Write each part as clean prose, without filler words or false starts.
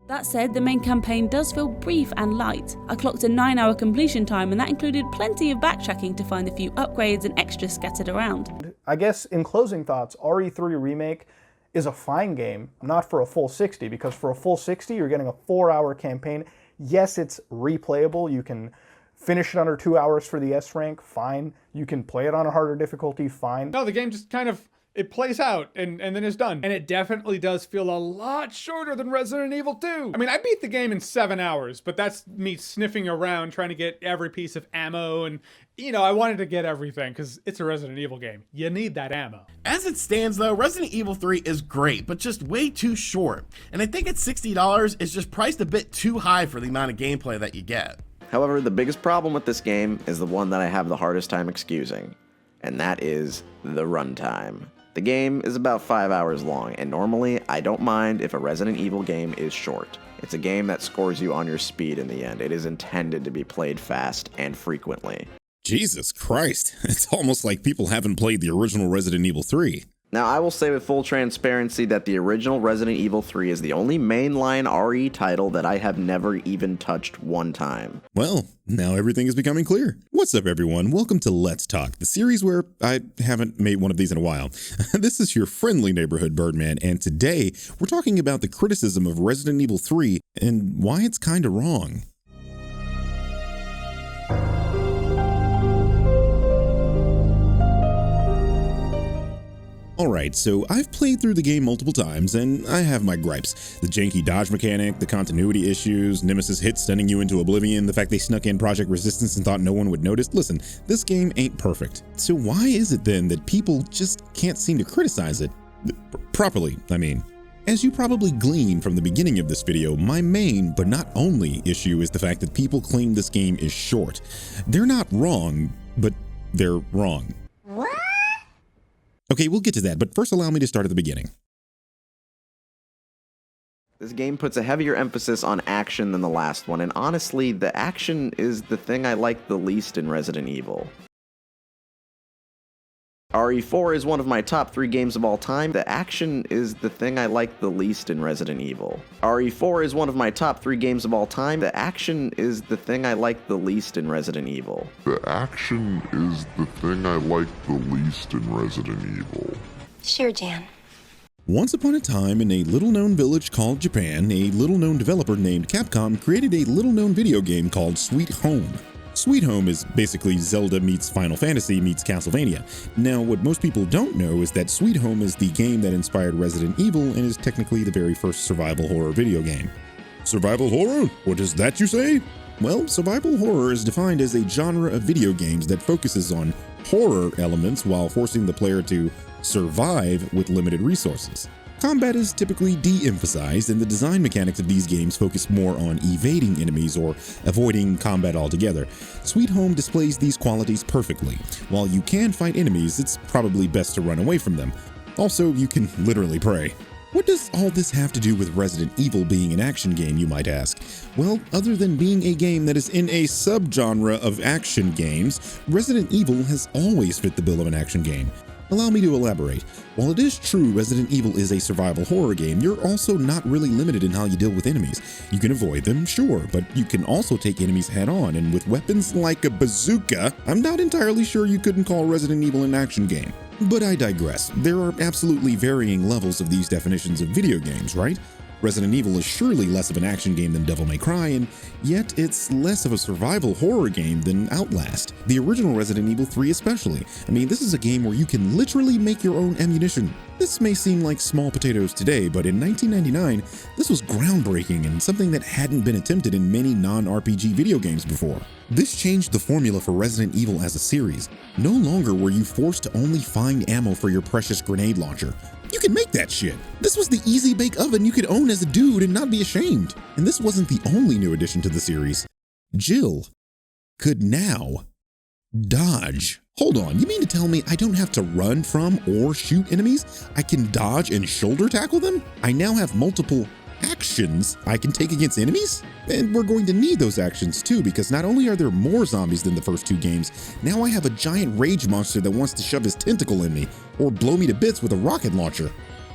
That said, the main campaign does feel brief and light. I clocked a 9-hour completion time, and that included plenty of backtracking to find a few upgrades and extras scattered around. I guess in closing thoughts, RE3 Remake is a fine game, not for a full 60, because for a full 60 you're getting a 4-hour campaign. Yes, it's replayable. You can finish it under 2 hours for the S rank, fine. You can play it on a harder difficulty, fine. No, the game just kind of, it plays out and then it's done. And it definitely does feel a lot shorter than Resident Evil 2. I mean, I beat the game in 7 hours, but that's me sniffing around trying to get every piece of ammo, and you know, I wanted to get everything because it's a Resident Evil game. You need that ammo. As it stands though, Resident Evil 3 is great, but just way too short. And I think at $60, it's just priced a bit too high for the amount of gameplay that you get. However, the biggest problem with this game is the one that I have the hardest time excusing, and that is the runtime. The game is about 5 hours long, and normally I don't mind if a Resident Evil game is short. It's a game that scores you on your speed in the end. It is intended to be played fast and frequently. Jesus Christ, it's almost like people haven't played the original Resident Evil 3. Now, I will say with full transparency that the original Resident Evil 3 is the only mainline RE title that I have never even touched one time. Well, now everything is becoming clear. What's up, everyone? Welcome to Let's Talk, the series where I haven't made one of these in a while. This is your friendly neighborhood Birdman, and today we're talking about the criticism of Resident Evil 3 and why it's kinda wrong. Alright, so I've played through the game multiple times, and I have my gripes. The janky dodge mechanic, the continuity issues, Nemesis hits stunning you into oblivion, the fact they snuck in Project Resistance and thought no one would notice. Listen, this game ain't perfect. So why is it then that people just can't seem to criticize it? Properly, I mean. As you probably glean from the beginning of this video, my main, but not only, issue is the fact that people claim this game is short. They're not wrong, but they're wrong. What? Okay, we'll get to that, but first allow me to start at the beginning. This game puts a heavier emphasis on action than the last one, and honestly, the action is the thing I like the least in Resident Evil. RE4 is one of my top 3 games of all time. The action is the thing I like the least in Resident Evil. RE4 is one of my top 3 games of all time. The action is the thing I like the least in Resident Evil. The action is the thing I like the least in Resident Evil. Sure, Jan. Once upon a time, in a little-known village called Japan, a little-known developer named Capcom created a little-known video game called Sweet Home. Sweet Home is basically Zelda meets Final Fantasy meets Castlevania. Now, what most people don't know is that Sweet Home is the game that inspired Resident Evil and is technically the very first survival horror video game. Survival horror? What is that you say? Well, survival horror is defined as a genre of video games that focuses on horror elements while forcing the player to survive with limited resources. Combat is typically de-emphasized, and the design mechanics of these games focus more on evading enemies or avoiding combat altogether. Sweet Home displays these qualities perfectly. While you can fight enemies, it's probably best to run away from them. Also, you can literally pray. What does all this have to do with Resident Evil being an action game, you might ask? Well, other than being a game that is in a subgenre of action games, Resident Evil has always fit the bill of an action game. Allow me to elaborate. While it is true Resident Evil is a survival horror game, you're also not really limited in how you deal with enemies. You can avoid them, sure, but you can also take enemies head on, and with weapons like a bazooka, I'm not entirely sure you couldn't call Resident Evil an action game. But I digress. There are absolutely varying levels of these definitions of video games, right? Resident Evil is surely less of an action game than Devil May Cry, and yet it's less of a survival horror game than Outlast. The original Resident Evil 3 especially. I mean, this is a game where you can literally make your own ammunition. This may seem like small potatoes today, but in 1999, this was groundbreaking and something that hadn't been attempted in many non-RPG video games before. This changed the formula for Resident Evil as a series. No longer were you forced to only find ammo for your precious grenade launcher. You can make that shit. This was the easy bake oven you could own as a dude and not be ashamed. And this wasn't the only new addition to the series. Jill could now dodge. Hold on, you mean to tell me I don't have to run from or shoot enemies? I can dodge and shoulder tackle them? I now have multiple actions I can take against enemies? And we're going to need those actions too, because not only are there more zombies than the first 2 games, now I have a giant rage monster that wants to shove his tentacle in me or blow me to bits with a rocket launcher.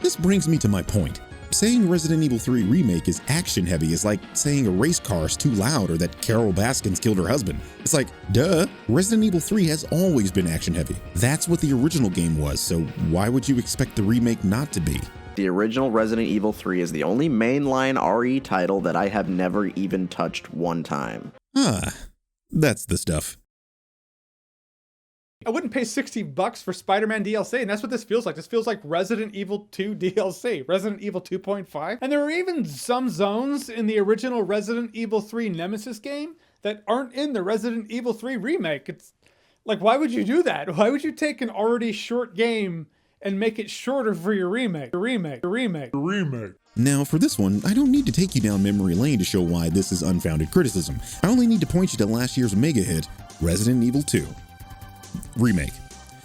This brings me to my point. saying Resident Evil 3 Remake is action heavy is like saying a race car is too loud or that Carol Baskins killed her husband. It's like, duh, Resident Evil 3 has always been action heavy. That's what the original game was, so why would you expect the remake not to be? The original Resident Evil 3 is the only mainline RE title that I have never even touched one time. Ah, that's the stuff. I wouldn't pay $60 for Spider-Man DLC, and that's what this feels like. This feels like Resident Evil 2 DLC, Resident Evil 2.5. And there are even some zones in the original Resident Evil 3 Nemesis game that aren't in the Resident Evil 3 remake. It's like, why would you do that? Why would you take an already short game and make it shorter for your remake? Now, for this one, I don't need to take you down memory lane to show why this is unfounded criticism. I only need to point you to last year's mega hit, Resident Evil 2 Remake.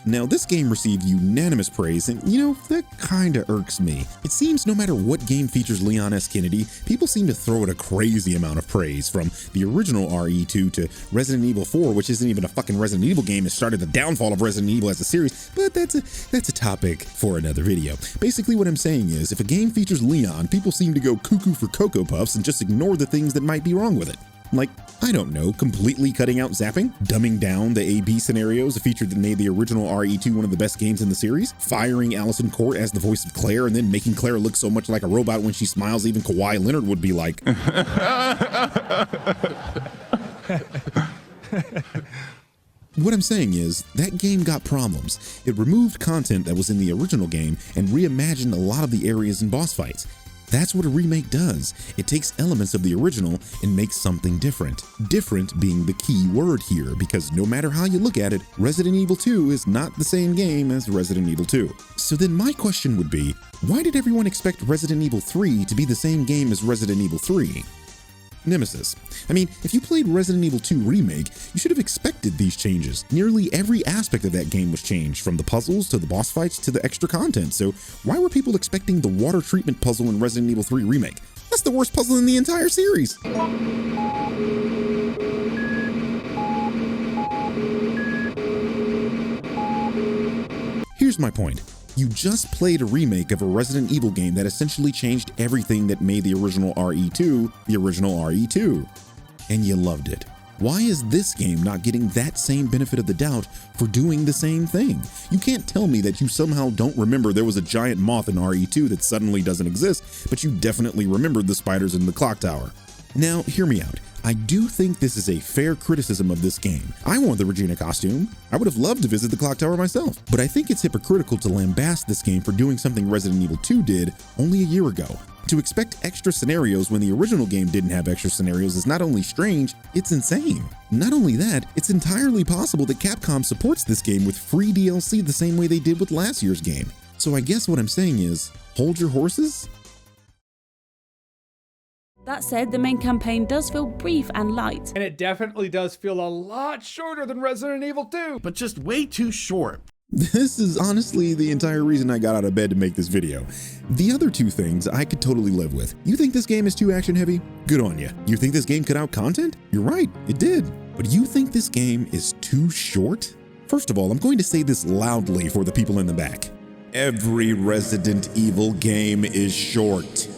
Now, this game received unanimous praise, and that kinda irks me. It seems no matter what game features Leon S. Kennedy, people seem to throw it a crazy amount of praise, from the original RE2 to Resident Evil 4, which isn't even a fucking Resident Evil game. It started the downfall of Resident Evil as a series, but that's a topic for another video. Basically, what I'm saying is, if a game features Leon, people seem to go cuckoo for Cocoa Puffs and just ignore the things that might be wrong with it. Like, I don't know, completely cutting out zapping, dumbing down the A-B scenarios, a feature that made the original RE2 one of the best games in the series, firing Allison Court as the voice of Claire, and then making Claire look so much like a robot when she smiles even Kawhi Leonard would be like. What I'm saying is, that game got problems. It removed content that was in the original game and reimagined a lot of the areas and boss fights. That's what a remake does. It takes elements of the original and makes something different. Different being the key word here, because no matter how you look at it, Resident Evil 2 is not the same game as Resident Evil 2. So then my question would be, why did everyone expect Resident Evil 3 to be the same game as Resident Evil 3? Nemesis. I mean, if you played Resident Evil 2 Remake, you should have expected these changes. Nearly every aspect of that game was changed, from the puzzles to the boss fights to the extra content, so why were people expecting the water treatment puzzle in Resident Evil 3 Remake? That's the worst puzzle in the entire series! Here's my point. You just played a remake of a Resident Evil game that essentially changed everything that made the original RE2 the original RE2. And you loved it. Why is this game not getting that same benefit of the doubt for doing the same thing? You can't tell me that you somehow don't remember there was a giant moth in RE2 that suddenly doesn't exist, but you definitely remembered the spiders in the clock tower. Now, hear me out. I do think this is a fair criticism of this game. I wore the Regina costume. I would have loved to visit the clock tower myself, but I think it's hypocritical to lambast this game for doing something Resident Evil 2 did only a year ago. To expect extra scenarios when the original game didn't have extra scenarios is not only strange, it's insane. Not only that, it's entirely possible that Capcom supports this game with free DLC the same way they did with last year's game. So I guess what I'm saying is, hold your horses? That said, the main campaign does feel brief and light. And it definitely does feel a lot shorter than Resident Evil 2. But just way too short. This is honestly the entire reason I got out of bed to make this video. The other two things I could totally live with. You think this game is too action heavy? Good on you. You think this game cut out content? You're right, it did. But you think this game is too short? First of all, I'm going to say this loudly for the people in the back. Every Resident Evil game is short.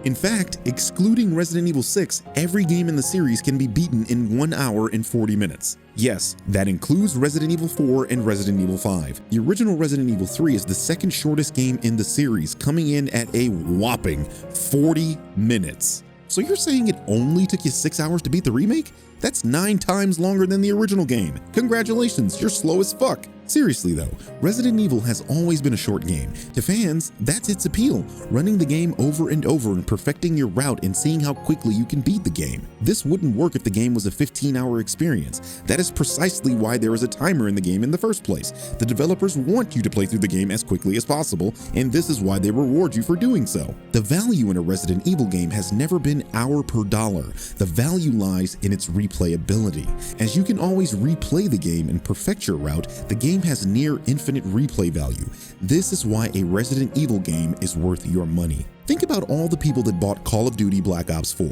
In fact, excluding Resident Evil 6, every game in the series can be beaten in 1 hour and 40 minutes. Yes, that includes Resident Evil 4 and Resident Evil 5. The original Resident Evil 3 is the second shortest game in the series, coming in at a whopping 40 minutes. So you're saying it only took you 6 hours to beat the remake? That's 9 times longer than the original game. Congratulations, you're slow as fuck. Seriously though, Resident Evil has always been a short game. To fans, that's its appeal, running the game over and over and perfecting your route and seeing how quickly you can beat the game. This wouldn't work if the game was a 15-hour experience. That is precisely why there is a timer in the game in the first place. The developers want you to play through the game as quickly as possible, and this is why they reward you for doing so. The value in a Resident Evil game has never been hour per dollar. The value lies in its replayability. As you can always replay the game and perfect your route, the game has near infinite replay value. This is why a Resident Evil game is worth your money. Think about all the people that bought Call of Duty Black Ops 4.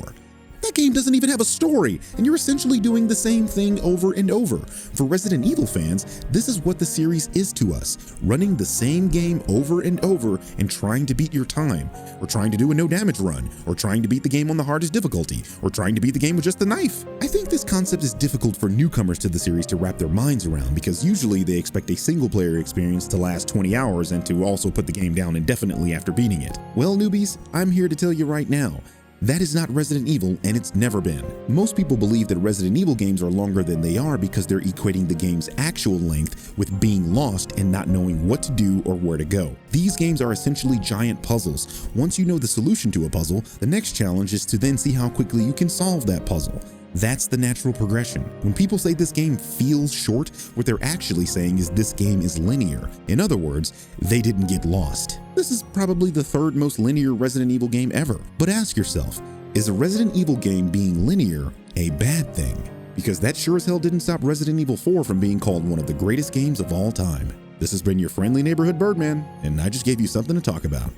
That game doesn't even have a story, and you're essentially doing the same thing over and over. For Resident Evil fans, this is what the series is to us, running the same game over and over and trying to beat your time, or trying to do a no damage run, or trying to beat the game on the hardest difficulty, or trying to beat the game with just the knife. I think this concept is difficult for newcomers to the series to wrap their minds around, because usually they expect a single player experience to last 20 hours and to also put the game down indefinitely after beating it. Well, newbies, I'm here to tell you right now, that is not Resident Evil, and it's never been. Most people believe that Resident Evil games are longer than they are because they're equating the game's actual length with being lost and not knowing what to do or where to go. These games are essentially giant puzzles. Once you know the solution to a puzzle, the next challenge is to then see how quickly you can solve that puzzle. That's the natural progression. When people say this game feels short, what they're actually saying is this game is linear. In other words, they didn't get lost. This is probably the third most linear Resident Evil game ever. But ask yourself, is a Resident Evil game being linear a bad thing? Because that sure as hell didn't stop Resident Evil 4 from being called one of the greatest games of all time. This has been your friendly neighborhood Birdman, and I just gave you something to talk about.